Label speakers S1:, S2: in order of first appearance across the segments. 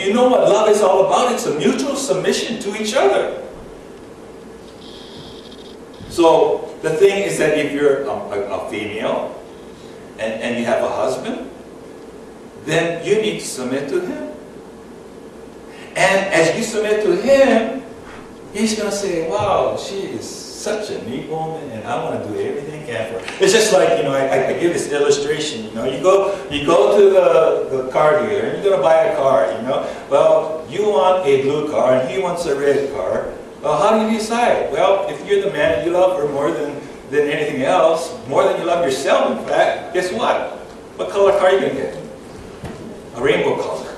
S1: you know what love is all about? It's a mutual submission to each other. So the thing is that if you're a female and you have a husband, then you need to submit to him. And as you submit to him, he's going to say, wow, she is such a neat woman, and I want to do everything I can for her. It's just like, I give this illustration, you go to the car dealer, and you're going to buy a car, Well, you want a blue car, and he wants a red car. Well, how do you decide? Well, if you're the man, you love her more than anything else, more than you love yourself, in fact, guess what? What color car are you going to get? A rainbow color.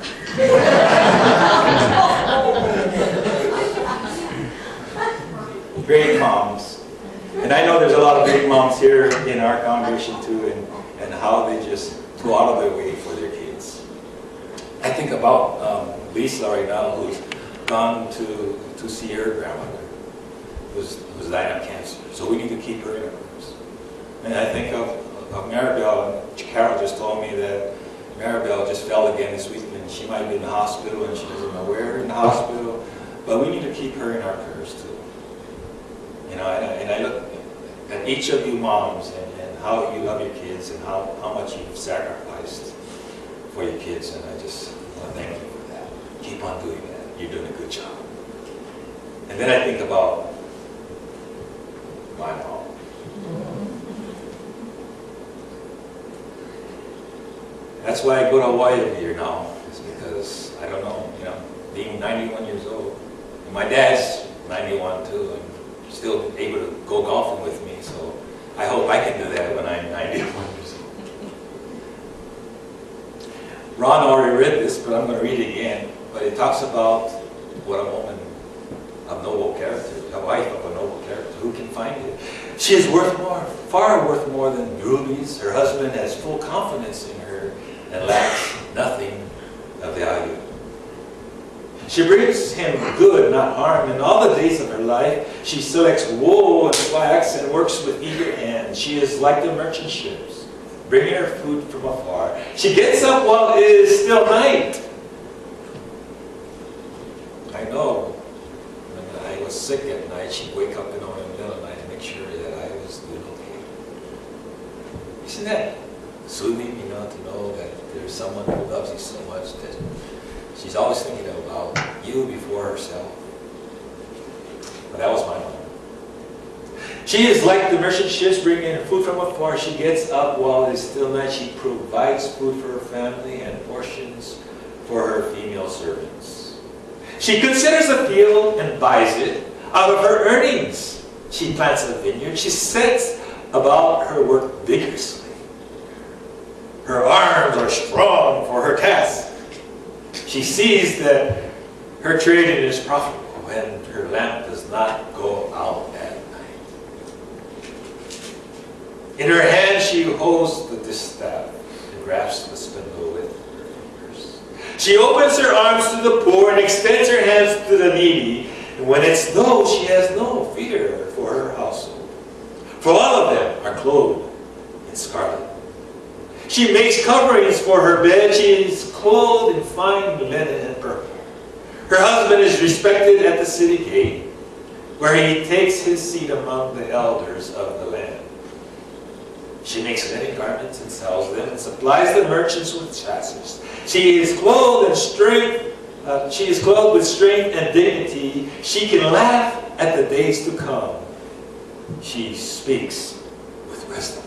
S1: Great moms. And I know there's a lot of great moms here in our congregation too, and how they just go out of their way for their kids. I think about Lisa right now, who's gone to see her grandmother, who's dying of cancer. So we need to keep her in our prayers. And I think of Maribel, and Carol just told me that Maribel just fell again this week, and she might be in the hospital, and she doesn't know where in the hospital. But we need to keep her in our prayers too. And I look at each of you moms and how you love your kids and how much you've sacrificed for your kids, and I just want to thank you for that. Keep on doing that. You're doing a good job. And then I think about my mom. That's why I go to Hawaii every year now, is because, I don't know, being 91 years old. And my dad's 91 too, and still able to go golfing with me, so I hope I can do that when I'm 91 years old. Ron already read this, but I'm going to read it again. But it talks about what a woman of noble character, a wife of a noble character, who can find it. She is far worth more than rubies. Her husband has full confidence in her and lacks nothing of value. She brings him good, not harm. In all the days of her life, she selects wool and flax and works with eager hands. She is like the merchant ships, bringing her food from afar. She gets up while it is still night. I know when I was sick at night, she'd wake up in the middle of the night and make sure that I was doing okay. Isn't that soothing, to know that there's someone who loves you so much that she's always thinking about you before herself. But that was my mom. She is like the merchant ships bringing her food from afar. She gets up while it is still night. She provides food for her family and portions for her female servants. She considers a field and buys it out of her earnings. She plants a vineyard. She sets about her work vigorously. Her arms are strong for her task. She sees that her trading is profitable and her lamp does not go out at night. In her hand she holds the distaff and grasps the spindle with her fingers. She opens her arms to the poor and extends her hands to the needy. And when it snows, she has no fear for her household. For all of them are clothed in scarlet. She makes coverings for her bed. She is clothed in fine linen and purple. Her husband is respected at the city gate, where he takes his seat among the elders of the land. She makes linen garments and sells them, and supplies the merchants with chassis. She is clothed in strength. She is clothed with strength and dignity. She can laugh at the days to come. She speaks with wisdom.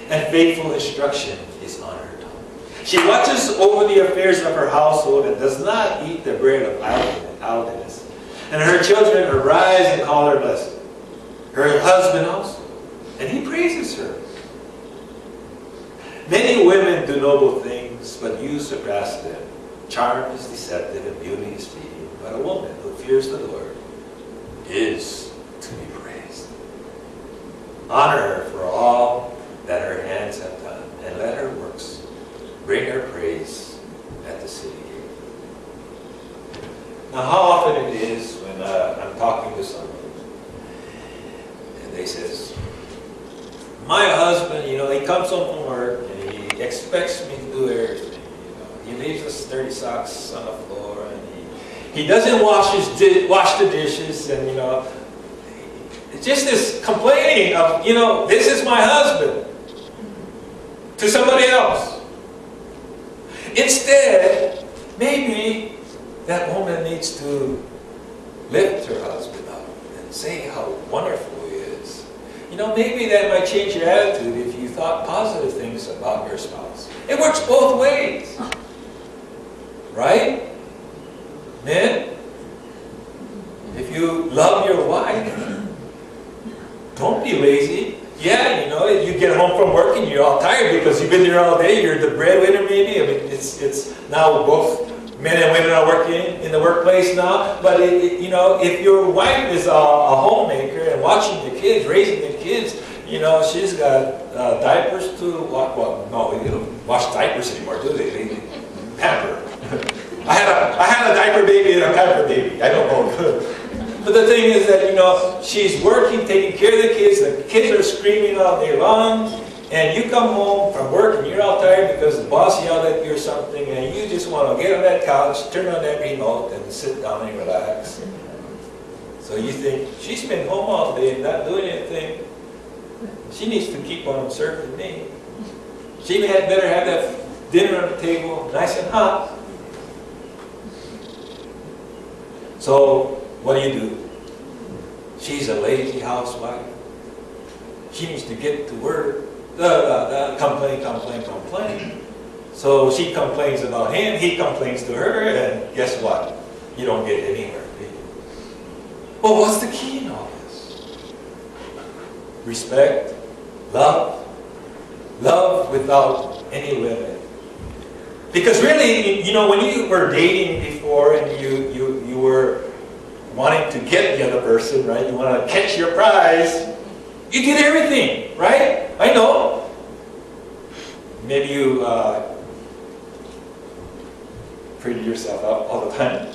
S1: And faithful instruction is on her tongue. She watches over the affairs of her household and does not eat the bread of idleness. And her children arise and call her blessed. Her husband also, and he praises her. Many women do noble things, but you surpass them. Charm is deceptive and beauty is fleeting, but a woman who fears the Lord is to be praised. Honor her for all that her hands have done, and let her works bring her praise at the city gate. Now, how often it is when I'm talking to someone, and they says, my husband, he comes home from work, and he expects me to do everything. he leaves his dirty socks on the floor, and he doesn't wash the dishes, and it's just this complaining of, this is my husband, to somebody else. Instead, maybe that woman needs to lift her husband up and say how wonderful he is. Maybe that might change your attitude if you thought positive things about your spouse. It works both ways. Right? Men, if you love your wife, don't be lazy. Yeah, you get home from work and you're all tired because you've been there all day. You're the breadwinner, maybe. I mean, it's now both men and women are working in the workplace now. But if your wife is a homemaker and watching the kids, raising the kids, she's got diapers to wash. Well, no, they don't wash diapers anymore, do they? They pamper. I had a diaper baby and a pamper baby. I don't know. But the thing is that, she's working, taking care of the kids are screaming all day long, and you come home from work and you're all tired because the boss yelled at you or something, and you just want to get on that couch, turn on that remote, and sit down and relax. So you think, she's been home all day and not doing anything. She needs to keep on serving me. She had better have that dinner on the table, nice and hot. So, what do? She's a lazy housewife. She needs to get to work. Complain. So she complains about him, he complains to her, and guess what? You don't get anywhere. Well, what's the key in all this? Respect, love without any limit. Because really, when you were dating before and you were wanting to get the other person, right? You want to catch your prize. You did everything, right? I know. Maybe you pretty yourself up all the time.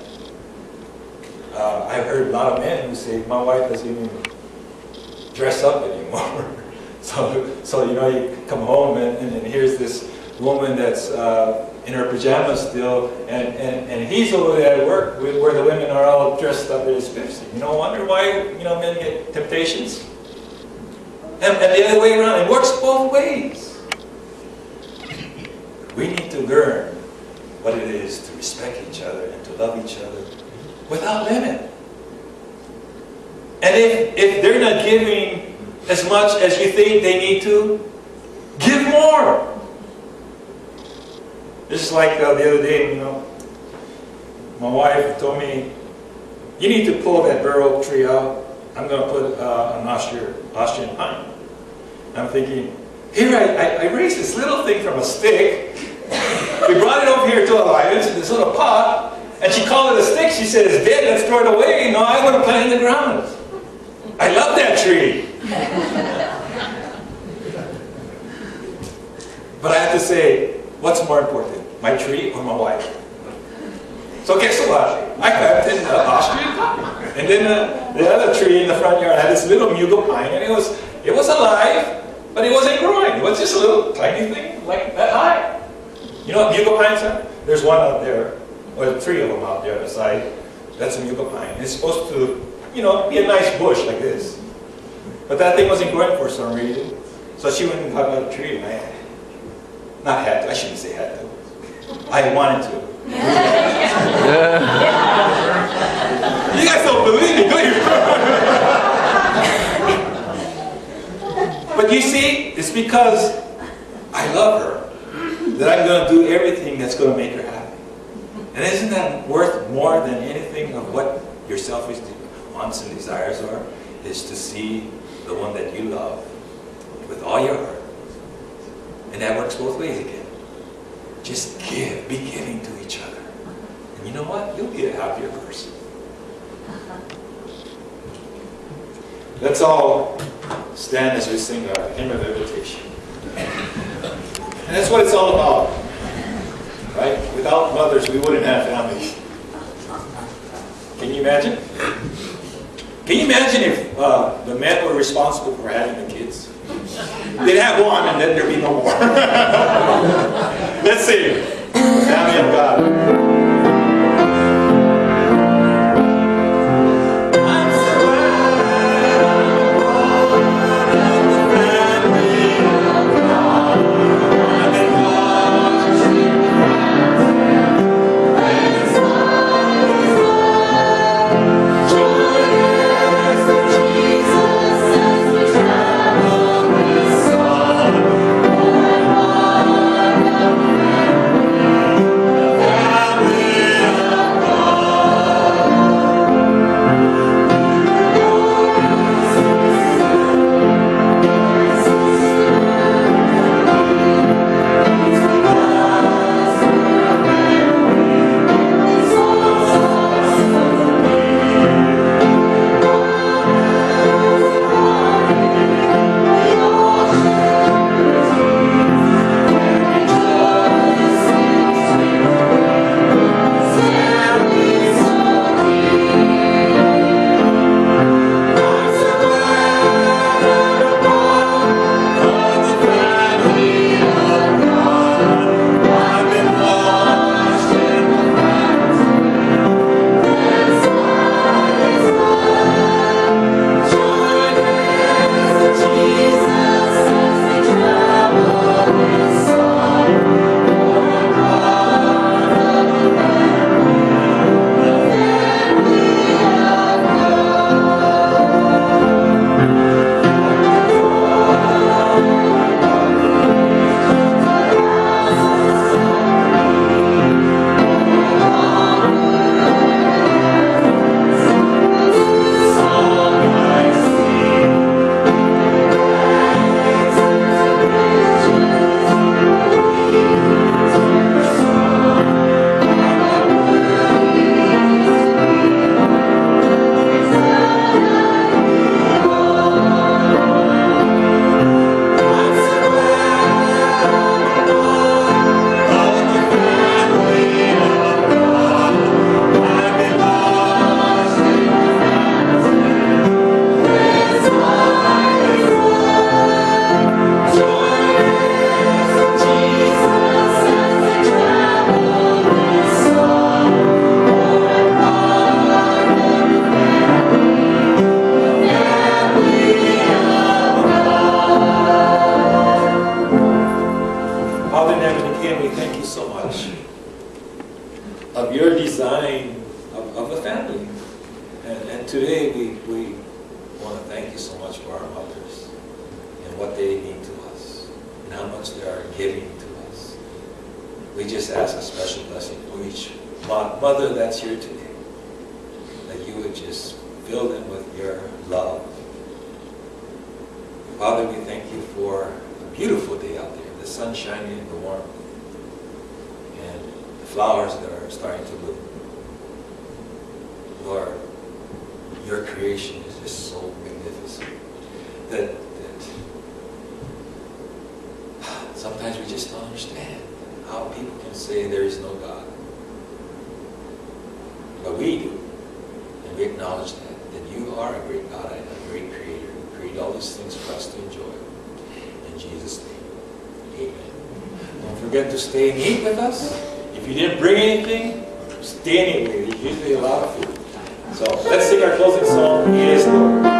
S1: I've heard a lot of men who say, my wife doesn't even dress up anymore. So you come home and here's this woman that's in her pajamas still, and he's over there at work where the women are all dressed up as 50. Wonder why men get temptations? And the other way around, it works both ways. We need to learn what it is to respect each other and to love each other without limit. And if they're not giving as much as you think they need to, give more. Just like the other day, my wife told me, you need to pull that bur oak tree out. I'm going to put an Austrian pine. I'm thinking, here I raised this little thing from a stick. We brought it over here to Alliance in this little pot, and she called it a stick. She said, it's dead, let's throw it away. No, I want to plant it in the ground. I love that tree. But I have to say, what's more important, my tree or my wife? So guess what? I planted an Austrian pine. And then the other tree in the front yard had this little mugo pine, and it was alive, but it wasn't growing. It was just a little tiny thing, like that high. You know what mugo pines are? There's one out there, or 3 of them out there on the side. That's a mugo pine. It's supposed to, be a nice bush like this. But that thing wasn't growing for some reason. So she went and got another tree, and I shouldn't say had to. I wanted to. You guys don't believe me, do you? But you see, it's because I love her that I'm going to do everything that's going to make her happy. And isn't that worth more than anything of what your selfish wants and desires are? Is to see the one that you love with all your heart. And that works both ways again. Just give, be giving to each other. And you know what? You'll be a happier person. Let's all stand as we sing our hymn of invitation. And that's what it's all about. Right? Without mothers, we wouldn't have families. Can you imagine? Can you imagine if the men were responsible for having the kids? They'd have one and then there'd be no more. Let's see. Family of God. Father in heaven, again, we thank you so much of your design of a family. And today we want to thank you so much for our mothers and what they mean to us and how much they are giving to us. We just ask a special blessing for each mother that's here today, that you would just fill them with your love. Father, we thank you for a beautiful day out there, the sun shining, the warmth, and the flowers that are starting to bloom. Lord, your creation is just so magnificent that sometimes we just don't understand how people can say there is no God. But we do, and we acknowledge that you are a great God and a great creator who created all these things for us to enjoy. In Jesus' name, amen. Don't forget to stay and eat with us. If you didn't bring anything, stay anyway. There's usually a lot of food. So let's sing our closing song, He is Lord.